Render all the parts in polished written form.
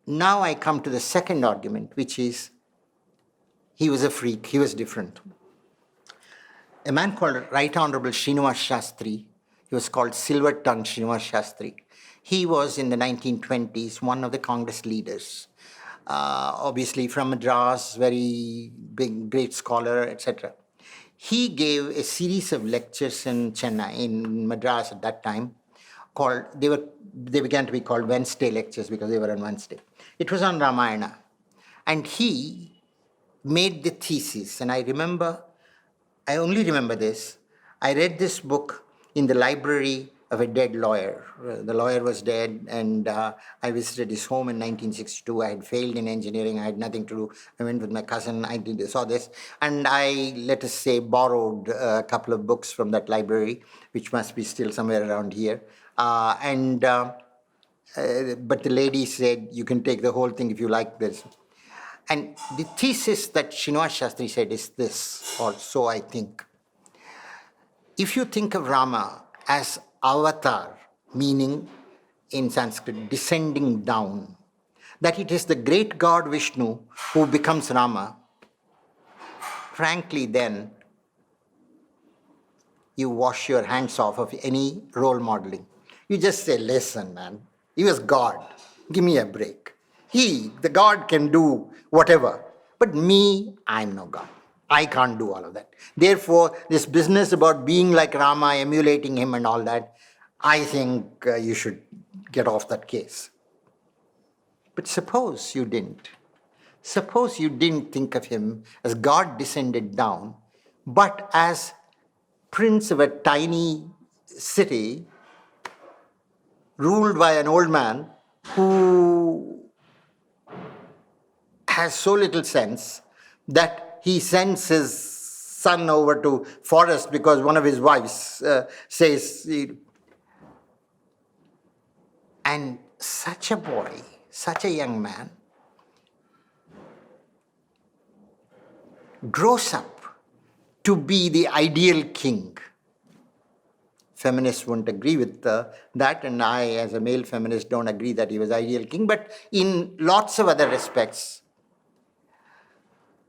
Now I come to the second argument, which is he was a freak, he was different. A man called Right Honorable Srinivas Shastri, he was called Silver Tongue Srinivas Shastri. He was in the 1920s one of the Congress leaders. Obviously from Madras, very big, great scholar, etc. He gave a series of lectures in Chennai, in Madras at that time, called, they began to be called Wednesday lectures because they were on Wednesday. It was on Ramayana. And he made the thesis, and I only remember this. I read this book in the library of a dead lawyer. The lawyer was dead, and I visited his home in 1962. I had failed in engineering. I had nothing to do. I went with my cousin. Saw this, and I, let us say, borrowed a couple of books from that library, which must be still somewhere around here. But the lady said, you can take the whole thing if you like this. And the thesis that Srinivas Shastri said is this, or so I think. If you think of Rama as avatar, meaning in Sanskrit, descending down, that it is the great God Vishnu who becomes Rama, frankly, then you wash your hands off of any role modeling. You just say, listen, man, he was God. Give me a break. The God, can do whatever. But me, I'm no God. I can't do all of that. Therefore, this business about being like Rama, emulating him and all that, I think you should get off that case. But suppose you didn't. Suppose you didn't think of him as God descended down, but as prince of a tiny city ruled by an old man who has so little sense that he sends his son over to forest because one of his wives says, and such a boy, such a young man, grows up to be the ideal king. Feminists won't agree with that, and I, as a male feminist, don't agree that he was ideal king, but in lots of other respects,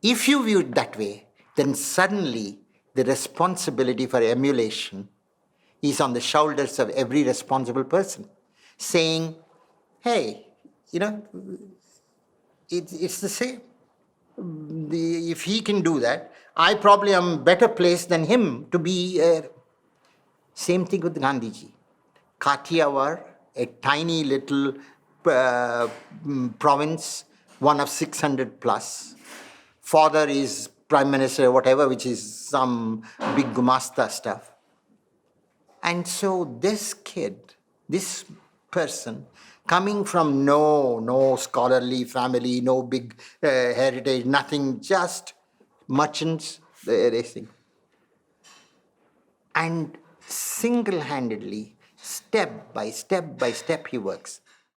if you view it that way, then suddenly the responsibility for emulation is on the shoulders of every responsible person, saying, hey, it's the same. If he can do that, I probably am better placed than him to be. Same thing with Gandhiji. Kathiawar, a tiny little province, one of 600 plus. Father is prime minister, whatever, which is some big gumasta stuff. And so this kid, this person, coming from no scholarly family, no big heritage, nothing, just merchants, racing. And single-handedly, step by step he works.